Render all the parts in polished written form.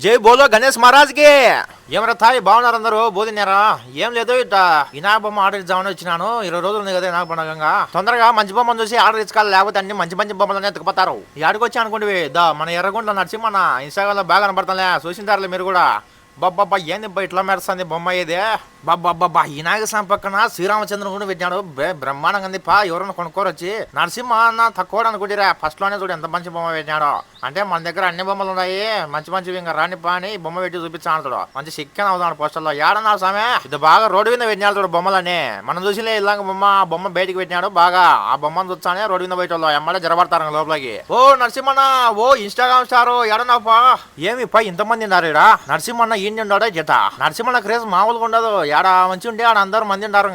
జై బోలో గణేష్ మహారాజ్ కి. ఏమరా తాయి బాగున్నారు అందరూ? బోధినారా? ఏం లేదు, ఇట్లా వినాయక బొమ్మ ఆర్డర్ ఇద్దామని వచ్చినాను. 20 రోజులు ఉంది కదా వినాయక పండుగ. తొందరగా మంచి బొమ్మను చూసి ఆర్డర్ ఇచ్చుకోవాలి, లేకపోతే అన్ని మంచి మంచి బొమ్మలనే ఎత్తుకుపోతారు. యాడికి వచ్చి అనుకుంటే మన ఎర్రగుంట్ల నరసింహ ఇన్స్టాగ్రామ్ లో బాగా కనపడతాలే, చూసింటారులే మీరు కూడా. బాబ్బా ఏంది ఇట్లా మెరుస్తుంది బొమ్మ ఇది? బాబ్బా ఈ నాగ స్వామి పక్కన శ్రీరామచంద్రుని కూడా పెట్టాడు, బ్రహ్మాండంగా ఉంది. ఎవరైనా కొనుక్కోరొచ్చి నరసింహ అన్న తక్కువ అనుకుంటారా? ఫస్ట్ లోనే చూడు ఎంత మంచి బొమ్మ పెట్టాడో. అంటే మన దగ్గర అన్ని బొమ్మలు ఉన్నాయి, మంచి మంచివి. ఇంకా రాని పాని బొమ్మ పెట్టి చూపించాడు చూడు, మంచి చిక్కన అవుతాడు పోస్టర్ లో. ఏడన్నా స్వామి ఇది బాగా రోడ్డు మీద పెట్టినాడు చూడు బొమ్మలని. మనం చూసిలే ఇలాగ బొమ్మ బయటికి పెట్టినాడు బాగా. ఆ బొమ్మను చూస్తానే రోడ్డు మీద బయట ఎమ్మడే జరబడతారు లోపలికి. ఓ నరసింహన్న, ఓ ఇన్స్టాగ్రామ్ స్టార్ ఏడన్నాపా? ఏమి పై ఇంతమంది ఉన్నారు ఇక్కడ. నరసింహన్న ఈయన ఉండడా జత? నరసింహన్న క్రేజ్ మామూలుగా ఉండదు. ఆడ మంచి ఉండే ఆడ అందరూ మంది ఉంటారు.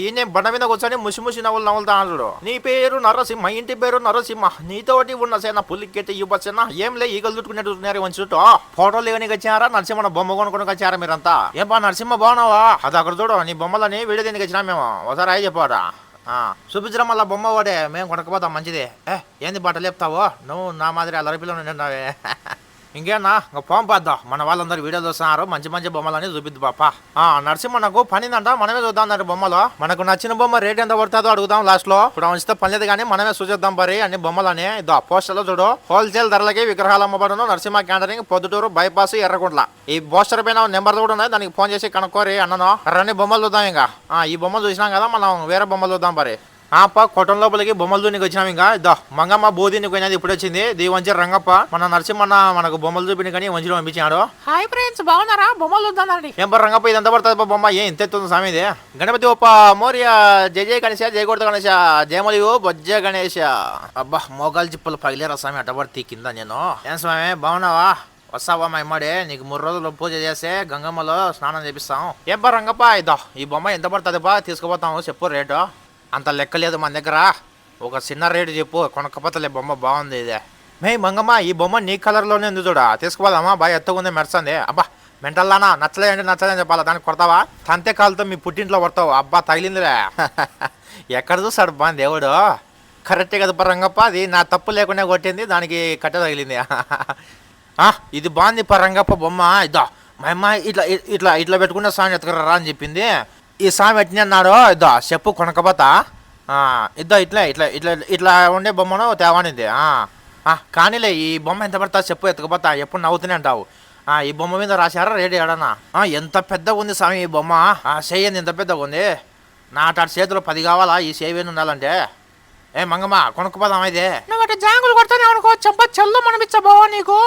ఈయన బండ మీద కూర్చొని ముసి నవ్వులు నవ్వులుతా చూడు. నీ పేరు నరసింహ, ఇంటి పేరు నరసింహ, నీతోటి ఉన్న సేన పులికెట్టి ఇవ్వచ్చునా? ఏం లే ఈగలు చుట్టుకునేట్టున్నారు మంచి చుట్టూ. ఫోటోలు ఇవన్నీ వచ్చారా? నరసింహ బొమ్మ కొనుక్కొని వచ్చారా మీరంతా? ఏం బా నరసింహ బాగున్నావా? అది అక్కడ చూడు నీ బొమ్మలని వీడియో దీనికి వచ్చినా మేము. ఒకసారి అయ్యి చెప్పాడా చూపించడం వల్ల బొమ్మ ఒకటే మేము కొనకపోతాం. మంచిది. ఏంది బట్టలు చెప్తావో నువ్వు? నా మాదిరి అల్లరిపిల్ల నిండావే. ఇంకేనా ఇంకా పోం పద్దాం. మన వాళ్ళందరూ వీడియోలు చూస్తున్నారు, మంచి మంచి బొమ్మలని చూపిద్దు పాప. నరసింహకు పనిందంట, మనమే చూద్దాం దాని బొమ్మలో. మనకు నచ్చిన బొమ్మ రేట్ ఎంత పడుతుందో అడుగుదాం లాస్ట్ లో. ఇప్పుడు ఉంచితే పని లేదు కానీ మనమే చూసేద్దాం పరి అన్ని బొమ్మలని. ఇదో పోస్టర్ లో చూడు, హోల్సేల్ ధరలకి విగ్రహాలు అమ్మబడును నరసింహ క్యాంటరింగ్, పొద్దుటూరు బైపాస్ ఎర్రగుంట్ల. ఈ పోస్టర్ పైన నెంబర్లు కూడా ఉన్నాయి, దానికి ఫోన్ చేసి కనుక్కోరి అన్నను. అన్ని బొమ్మలు చూద్దాం. ఇంకా ఈ బొమ్మలు చూసినాం కదా, మనం వేరే బొమ్మలు చూద్దాం పరి. కొట్టం లోపలికి బొమ్మలు చూనికి వచ్చినాం. ఇంకా ఇద్దా మంగమ్మ బోధిని పోయినది ఇప్పుడు వచ్చింది. దీవంచి రంగప్ప మన నరసింహన్న మనకు బొమ్మలు చూపిని కానీ మంచిగా పంపించాడు. హాయ్ ఫ్రెండ్స్ బాగున్నారా? బొమ్మలు చూద్దాండి. ఏం రంగప్ప ఇది ఎంత పడుతుంది బొమ్మ? ఇంత ఎత్తుంది స్వామి ఇది. గణపతి ఒప్ప మోర్య జయ జయ గణేష, జయ కొడత గణేష, జయమలియో బొజ్జ గణేష. అబ్బా మోకాలు చిప్పలు పగిలేరా స్వామి అట్టబడి కింద. నేను ఏం స్వామి బాగున్నావా? వస్తావా మా ఇమ్మడే? నీకు 3 రోజులు పూజ చేస్తే గంగమ్మలో స్నానం చేపిస్తాం. ఏం రంగప్ప ఇద్దా ఈ బొమ్మ ఎంత పడుతుంది బా? తీసుకుపోతాము, చెప్పు రేటు. అంత లెక్కలేదు మన దగ్గర, ఒక చిన్న రేటు చెప్పు. కొనకపోతలే బొమ్మ బాగుంది ఇదే. మే మంగమ్మ ఈ బొమ్మ నీ కలర్లోనే ఉంది చూడ, తీసుకుపోదామా? బాగా ఎత్తగుంది మెరసంది. అబ్బా మెంటల్లానా? నచ్చలేదంటే నచ్చలేదని చెప్పాలా? దానికి కొడతావా? తంతే కాలుతో మీ పుట్టింట్లో కొడతావు. అబ్బా తగిలిందిలే. ఎక్కడ చూస్తాడు బా దేవుడు? కరెక్టే కదా రంగప్ప, అది నా తప్పు లేకుండా కొట్టింది, దానికి కట్టె తగిలింది. ఇది బాగుంది రంగప్ప బొమ్మ. ఇద్దా మా అమ్మ ఇట్లా ఇట్లా ఇట్లా పెట్టుకున్న స్వామి ఎత్తుకరా అని చెప్పింది. ఈ స్వామి ఎట్టిన అన్నాడు. ఇద్దా చెప్పు కొనకపోతా. ఇద్దా ఇట్లా ఇట్లా ఇట్లా ఇట్లా ఉండే బొమ్మను తేవానిది. కానీలే ఈ బొమ్మ ఎంత పడతా చెప్పు, ఎత్తుకుపోతా. ఎప్పుడు నవ్వుతూనే అంటావు. ఈ బొమ్మ మీద రాశారా రేటు ఏడన్నా? ఎంత పెద్దగా ఉంది స్వామి ఈ బొమ్మ. చేయండి ఎంత పెద్దగా ఉంది. నా అటు చేతిలో 10 కావాలా ఈ సేవేని ఉండాలంటే? ఏ మంగమ్మ కొనుక్కుపోదామా ఇది? నువ్వు అటు జాంగులు కొడతానే అనుకో, చెంప చెల్లు అనిపించబోవా నీకు?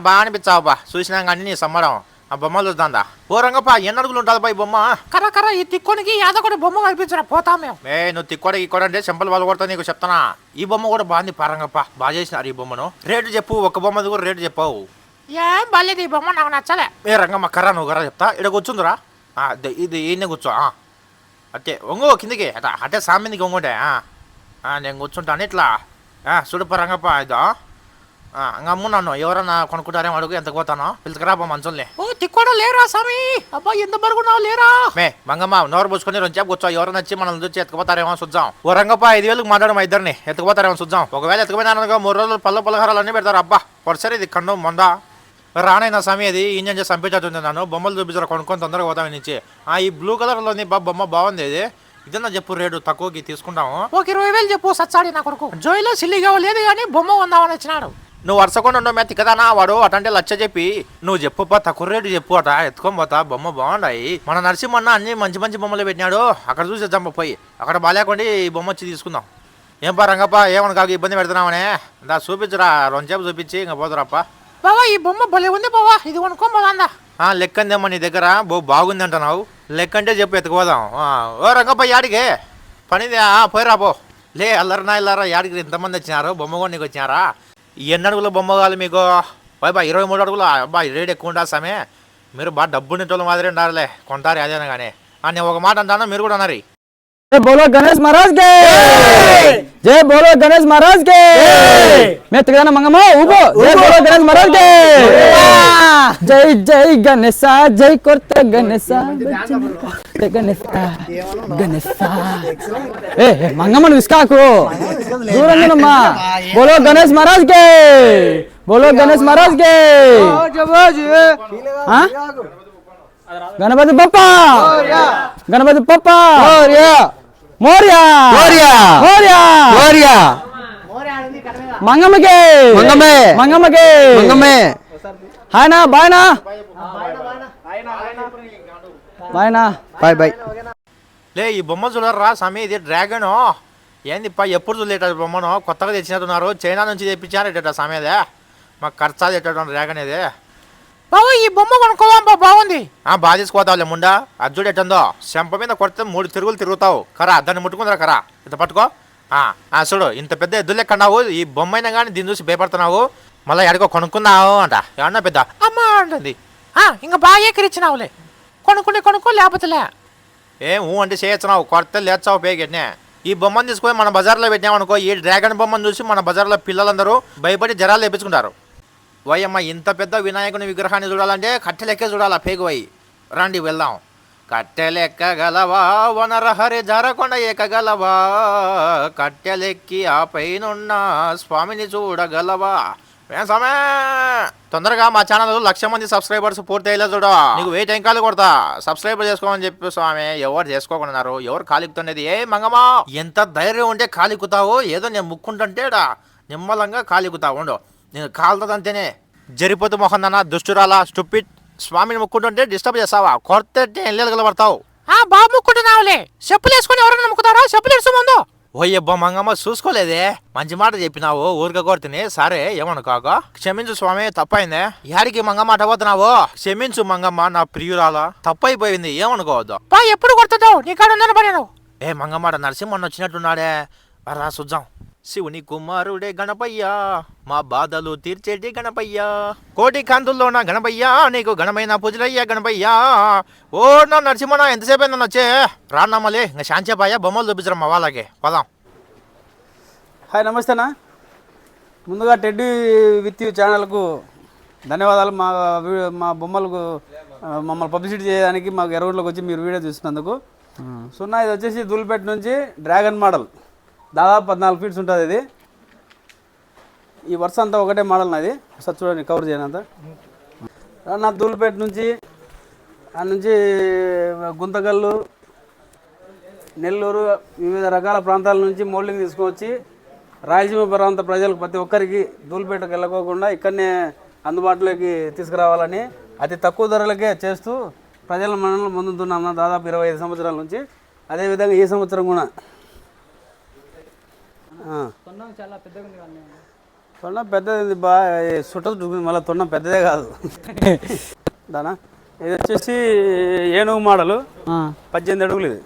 బాగా అనిపించావు బా, చూసినాం కానీ నీ సమ్మడం. ఆ బొమ్మలు చూద్దాందా? ఓ రంగప్ప ఎన్ని అడుగులు ఉంటుంది బా ఈ బొమ్మ? కర్ర ఈ తిక్కోనికి యాదొకటి బొమ్మ కనిపించరా పోతా మేము. నువ్వు తిక్కోడికి ఇక్కోడంటే చెంపలు వాళ్ళు కొడతా నీకు చెప్తానా. ఈ బొమ్మ కూడా బాగుంది రంగప్ప, బాగా చేసినారు ఈ బొమ్మను. రేటు చెప్పు, ఒక బొమ్మది కూడా రేటు చెప్పావు. ఏం బాలేదు ఈ బొమ్మ, నాకు నచ్చలే. రంగమ్మ కర్ర నువ్వు కర్ర చెప్తా. ఇక్కడ కూర్చుందిరా, ఇది ఈయన కూర్చో. అట్టే ఒంగు కిందికి, అట్టే సామిందికి ఒంగుంటే నేను కూర్చుంటాను ఇట్లా. చూడు రంగప్ప ఇదో అమ్ము నన్ను ఎవరన్నా కొనుక్కుంటారేమో అడుగు, ఎంత పోతానో పిలుచుకురా మంచుల్ని. ఓ తిక్కోడా లేరా స్వామి? అబ్బా ఎంత బరుగున్నావు లేరా? మంగమ్మ నోరు పూసుకొని 2 సేపు కూర్చో, ఎవరైనా వచ్చి మనల్ని చూసి ఎత్తుకుపోతారేమో చూద్దాం. ఓ రంగప్ప 5,000కి మాట్లాడు మా ఇద్దరిని, ఎత్తుకుపోతారేమో చూద్దాం. ఒకవేళ ఎత్తుకుపోయినా 3 రోజులు పలహారాలు అన్నీ పెడతారు. అబ్బా పొడిసరి ఇది కన్ను మొంద రానైనా స్వామి. అది ఇంజన్ చేసి చంపించట్టుంది నన్ను. బొమ్మలు చూపించారు కొనుక్కొని తొందరగా పోతాం నుంచి. ఈ బ్లూ కలర్లోని బొమ్మ బాగుంది. ఇది ఇదన్నా చెప్పు రేటు, తక్కువకి తీసుకుంటాము. ఒక 20,000 చెప్పు. సచ్చాడి నా కొడుకు జోయిలో సిల్లిగా లేదు కానీ బొమ్మ ఉందామని వచ్చినాడు. నువ్వు వరుసకుండా ఉండవు మెత్తి కదానా వాడు. అటంటే లచ్చ చెప్పి నువ్వు చెప్పు తక్కువ రేటు చెప్పు. అట ఎత్తుకొని పోతా. బొమ్మ బాగున్నాయి. మన నరసింహన్న అన్ని మంచి మంచి బొమ్మలు పెట్టినాడు. అక్కడ చూసేద్దాం పోయి. అక్కడ బాగాలేకుండా ఈ బొమ్మ వచ్చి తీసుకుందాం. ఏం రంగప్ప ఏమన్నా కాక ఇబ్బంది పెడుతున్నామనే? దా చూపించురా, 2 సేపు చూపించి ఇంకా పోతురప్ప. బావా ఈ బొమ్మ భలే ఉంది బావా, ఇది కొనుక్కోదా? లెక్కందేమో నీ దగ్గర బాగుంది అంటున్నావు. లెక్కంటే చెప్పు ఎత్తుకుపోదాం. ఓ రంగప్ప యాడికి పనిది? పోయిరా పో. లే అల్లరనా ఇల్లరా యాడికి ఇంతమంది వచ్చినారు? బొమ్మ కూడా నీకు వచ్చినారా? ఎన్ని అడుగుల బొమ్మ కావాలి మీకు? 23 అడుగులు. అబ్బా రేట్ ఎక్కువ ఉండాలి సమయ. మీరు బాగా డబ్బు నింటోళ్ళ మాదిరి ఉండాలే, కొంటారు అదేనా కానీ. నేను ఒక మాట అంటాను, మీరు కూడా అన్నారు. जय बोलो गणेश महाराज के, जय बोलो गणेश महाराज के. मैं तिगड़ा मंगमा ऊबो जय बोलो गणेश महाराज के, జై జై గణేశ జై కొత్త గణేశ గణేశ గణేశ ఏ మంగమ్మను విస్కాకు దూరంగా బోలో గణేష్ మహారాజ్ కే బోలో గణేష్ మహారాజ్ కే గణపతి బప్పా గణపతి పప్పా మోర్యా మోర్యా మోర్యా మోర్యా మంగమ్మకే మంగమ్మే మంగమ్మకే మంగమ్మే హాయ్నా బాయ్నా బాయ్నా బాయ్ బాయ్ లే ఈ బొమ్మ చూడరా స్వామి, ఇది డ్రాగన్ ఏంది ఎప్పుడు చూడలేట బొమ్మను, కొత్తగా తెచ్చినట్టున్నారు, చైనా నుంచి తెప్పించారట స్వామి. అదే మాకు ఖర్చా తెట్టడం డ్రాగన్ ఇది. బాబు ఈ బొమ్మ కొనుక్కోదాం బాగుంది. బాగా తీసుకోతావులే ముండా, అది చూడు ఎట్టందో, చెంప మీద కొడితే 3 తిరుగులు తిరుగుతావు. కరా దాన్ని ముట్టుకుందరా, కరా ఇంత పట్టుకో. చూడు ఇంత పెద్ద ఎద్దులు ఎక్కన్నావు, ఈ బొమ్మ అయినా కానీ దీన్ని చూసి భయపడుతున్నావు. మళ్ళీ ఎడకో కొనుక్కున్నావు అంట, ఏమన్నా పెద్ద అమ్మ అంటుంది. ఇంకా బాగా ఎక్కిరిచ్చినావులే, కొనుక్కో లేకపోతేలే. అంటే చేయొచ్చున్నావు, కొత్త లేచావు పేగెట్నే. ఈ బొమ్మను తీసుకొని మన బజార్లో పెట్టినామనుకో, ఈ డ్రాగన్ బొమ్మను చూసి మన బజార్లో పిల్లలందరూ భయపడి జరాలు తెప్పించుకుంటారు. వయ్యమ్మ ఇంత పెద్ద వినాయకుని విగ్రహాన్ని చూడాలంటే కట్టెలెక్కే చూడాలా పేగువయ్యి. రండి వెళ్దాం. కట్టెలెక్కగలవా వనరహరి జరకొండ ఎక్కగలవా, కట్టెలెక్కి ఆ పైనున్న స్వామిని చూడగలవా. స్వామి తొందరగా మా ఛానల్ 1,00,000 మంది సబ్స్క్రైబర్స్ పూర్తి అయ్యేలా చూడ, నీకు 1000 టెంకాయలు కొడతా. సబ్స్క్రైబర్ చేసుకోమని చెప్పి స్వామి, ఎవరు చేసుకోకున్నారు, ఎవరు కాలిక్కుతున్నది. మంగమ్మా ఎంత ధైర్యం ఉంటే కాలిక్కుతావు, ఏదో నేను ముక్కుంటుంటేడా నిమ్మలంగా కాలిక్కుతావు. ఉండు నేను కాలుతుందంటేనే జరిపోతు మొహం అన్న దుష్టురాలా స్టూపిడ్. స్వామిని ముక్కుంటుంటే డిస్టర్బ్ చేస్తావా, కొత్త ఎల్లెలు గలబడతావు. బాబు ముక్కుంటున్నావులే, చెప్పులు వేసుకొని ఎవరైనా ముక్కుతారా, చెప్పులు వేసు ముందు. ఓయ్యబ్బా మంగమ్మ చూసుకోలేదే, మంచి మాట చెప్పినావు, ఊరిక కొడుతుని. సరే ఏమనుకోగా, క్షమించు స్వామి, తప్పైందే. యాడికి మంగమ్మ అట పోతున్నావు, క్షమించు మంగమ్మ నా ప్రియురాలా, తప్పైపోయింది, ఏమనుకోవద్దు. ఎప్పుడు కొడుతున్నావు, నీ కాడ ఉందని పడినావు. మంగమ్మ నరసింహన్న వచ్చినట్టున్నాడే, రా చూద్దాం. శివుని కుమారుడే గణపయ్యా, మా బాధలు తీర్చేటి గణపయ్యా, కోటి కాంతుల్లోన గణపయ్యా, నీకు ఘనమైన పూజలయ్యా గణపయ్యా. ఓ నా నరసింహన ఎంతసేపు అయిందని వచ్చే రాన్నమ్మలే, ఇంకా శాంచేపాయ బొమ్మలు చూపించరమ్మా వాళ్ళకి, పదాం. హాయ్ నమస్తే అన్న, ముందుగా టెడ్డీ విత్ యూ ఛానల్కు ధన్యవాదాలు. మా బొమ్మలకు మమ్మల్ని పబ్లిసిటీ చేయడానికి మాకు ఎరవుట్లోకి వచ్చి మీరు వీడియో చూస్తున్నందుకు. ఇది వచ్చేసి దూల్పేట నుంచి డ్రాగన్ మోడల్, దాదాపు 14 ఫీట్స్ ఉంటుంది. ఇది ఈ వరుస అంతా ఒకటే మోడల్ నాది, ఒకసారి చూడండి కవర్ చేయనంత. నా దూల్పేట నుంచి ఆ నుంచి గుంతకల్లు, నెల్లూరు, వివిధ రకాల ప్రాంతాల నుంచి మోల్డింగ్ తీసుకొచ్చి రాయలసీమ ప్రాంత ప్రజలకు ప్రతి ఒక్కరికి దూల్పేటకు వెళ్ళకోకుండా ఇక్కడనే అందుబాటులోకి తీసుకురావాలని అతి తక్కువ ధరలకే చేస్తూ ప్రజల మనల్ని ముందుతున్నాం దాదాపు 25 సంవత్సరాల నుంచి. అదేవిధంగా ఈ సంవత్సరం కూడా తొండం పెద్దది, బాగా చుట్టూ చూపింది, మళ్ళీ తొండం పెద్దదే కాదు దానా. ఇది వచ్చేసి ఏనుగు మోడలు, 18 అడుగులు. ఇది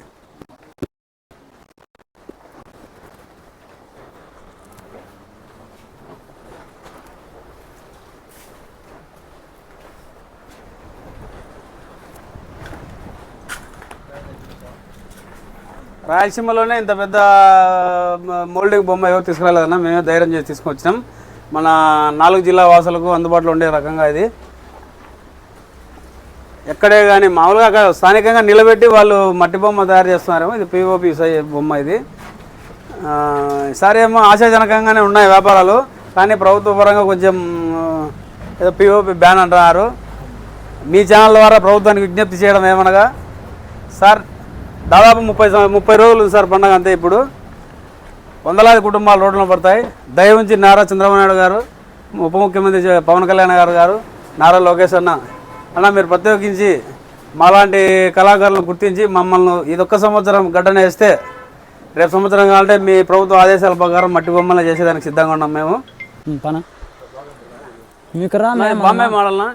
రాయలసీమలోనే ఇంత పెద్ద మోల్డింగ్ బొమ్మ ఎవరు తీసుకురాలేదన్నా, మేమే ధైర్యం చేసి తీసుకొచ్చినాం. మన 4 జిల్లా వాసులకు అందుబాటులో ఉండే రకంగా ఇది. ఎక్కడే కానీ మామూలుగా స్థానికంగా నిలబెట్టి వాళ్ళు మట్టి బొమ్మ తయారు చేస్తున్నారేమో, ఇది పిఓపి బొమ్మ. ఇది ఈసారి ఏమో ఆశాజనకంగానే ఉన్నాయి వ్యాపారాలు, కానీ ప్రభుత్వ పరంగా కొంచెం ఏదో పిఓపి బ్యాన్ అంటున్నారు. మీ ఛానల్ ద్వారా ప్రభుత్వానికి విజ్ఞప్తి చేయడం ఏమనగా, సార్ దాదాపు 30 రోజులు సార్ పండగ, అంతే. ఇప్పుడు వందలాది కుటుంబాలు రోడ్లను పడతాయి. దయ ఉంచి నారా చంద్రబాబు నాయుడు గారు, ఉప ముఖ్యమంత్రి పవన్ కళ్యాణ్ గారు, నారా లోకేష్ అన్న మీరు ప్రత్యేకించి మాలాంటి కళాకారులను గుర్తించి మమ్మల్ని ఇదొక్క సంవత్సరం గడ్డన వేస్తే రేపు సంవత్సరం కావాలంటే మీ ప్రభుత్వ ఆదేశాల ప్రకారం మట్టి బొమ్మలు చేసేదానికి సిద్ధంగా ఉన్నాం మేము. బాంబే మోడల్న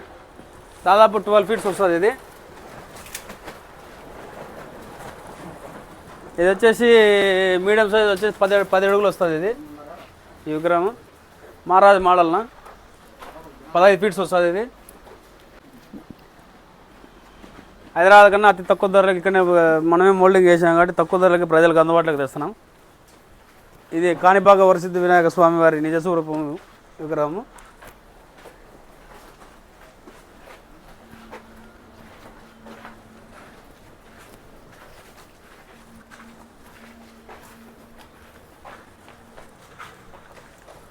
దాదాపు 12 ఫీట్స్ వస్తుంది. ఇది వచ్చేసి మీడియం సైజ్ వచ్చేసి 10 అడుగులు వస్తుంది. ఇది ఈ విగ్రహం మహారాజ్ మోడల్న 15 ఫీట్స్ వస్తుంది. ఇది హైదరాబాద్ కన్నా అతి తక్కువ ధరలకు ఇక్కడనే మనమే మోల్డింగ్ చేసాం కాబట్టి తక్కువ ధరలకి ప్రజలకు అందుబాటులోకి తెస్తున్నాం. ఇది కాణిపాక వరసిద్ధి వినాయక స్వామి వారి నిజ స్వరూపం విగ్రహము.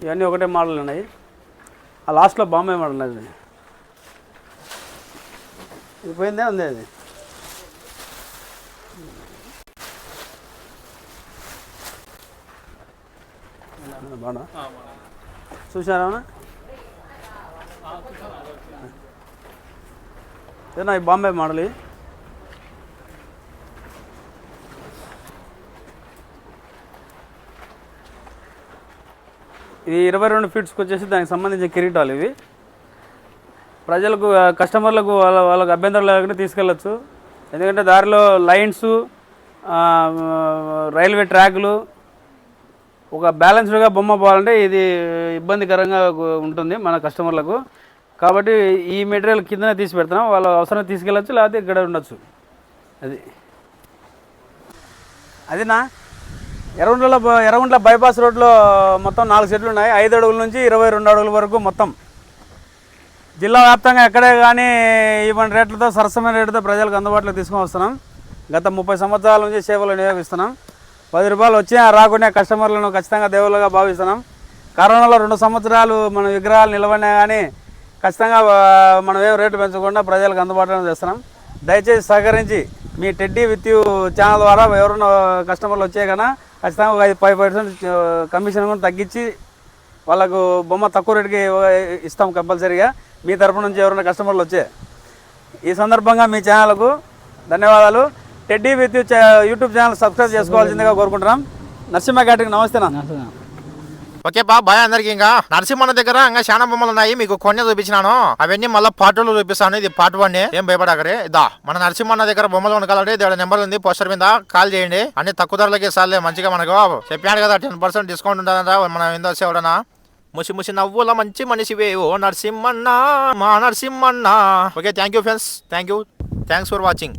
ఇవన్నీ ఒకటే మోడల్ ఉన్నాయి. ఆ లాస్ట్లో బాంబే మోడల్ అది. ఇది పోయిందే ఉంది అది. బాగా చూసారా ఏనా ఈ బాంబే మోడల్. ఇది 22 ఫీట్స్కి వచ్చేసి దానికి సంబంధించిన కిరీటాలు ఇవి. ప్రజలకు కస్టమర్లకు వాళ్ళకి అభ్యంతరం లేకుండా తీసుకెళ్ళచ్చు. ఎందుకంటే దారిలో లైన్స్, రైల్వే ట్రాక్లు, ఒక బ్యాలెన్స్డ్గా బొమ్మ పోవాలంటే ఇది ఇబ్బందికరంగా ఉంటుంది మన కస్టమర్లకు. కాబట్టి ఈ మెటీరియల్ కిందనే తీసి పెడతాం. వాళ్ళు అవసరం తీసుకెళ్ళచ్చు, లేకపోతే ఇక్కడ ఉండొచ్చు. అదినా ఎర్రగుంట్ల బైపాస్ రోడ్లో మొత్తం 4 సెట్లు ఉన్నాయి. 5 అడుగుల నుంచి 22 అడుగుల వరకు మొత్తం. జిల్లా వ్యాప్తంగా ఎక్కడే కానీ ఈవెన్ రేట్లతో సరసమైన రేటుతో ప్రజలకు అందుబాటులోకి తీసుకొని వస్తున్నాం. గత 30 సంవత్సరాల నుంచి సేవలు వినియోగిస్తున్నాం. 10 రూపాయలు వచ్చినా రాకుండా కస్టమర్లను ఖచ్చితంగా దేవుళ్ళగా భావిస్తున్నాం. కరోనాలో 2 సంవత్సరాలు మన విగ్రహాలు నిలబడినా కానీ ఖచ్చితంగా మనం ఏం రేటు పెంచకుండా ప్రజలకు అందుబాటులో చేస్తున్నాం. దయచేసి సహకరించి మీ టెడ్డీ విత్ యూ ఛానల్ ద్వారా ఎవరైనా కస్టమర్లు వచ్చే కన్నా ఖచ్చితంగా ఒక 5% కమిషన్ కూడా తగ్గించి వాళ్ళకు బొమ్మ తక్కువ రేటుకి ఇస్తాం కంపల్సరీగా, మీ తరపు నుంచి ఎవరైనా కస్టమర్లు వచ్చే. ఈ సందర్భంగా మీ ఛానల్కు ధన్యవాదాలు. Teddy with you YouTube channel subscribe చేసుకోవాల్సిందిగా కోరుకుంటున్నాం. నరసింహ గారికి నమస్తేనా. ఓకే బాయ్ అందరికి. ఇంకా నరసింహన్న దగ్గర ఇంకా చాలా బొమ్మలు ఉన్నాయి, మీకు కొన్ని చూపించినాను. అవన్నీ మళ్ళీ పార్ట్ 2లో చూపిస్తాను. ఇది పార్ట్ 1. ఏం భయపడకరే. ఇదా మన నరసింహన్న దగ్గర బొమ్మలు కొనుక్కాలంటే ఇక్కడ నెంబర్ ఉంది, పోస్టర్ మీద కాల్ చేయండి. అన్ని తక్కువ ధరలకి సార్లే మంచిగా. మనకు చెప్పాను కదా 10% డిస్కౌంట్ ఉంటుందంట. మనం ఏందో వచ్చేవాడనా ముసి ముసి నవ్వుల మంచి మనిషివే ఓ నరసింహన్న, మా నరసింహన్న. Okay, thank you friends, thanks for watching.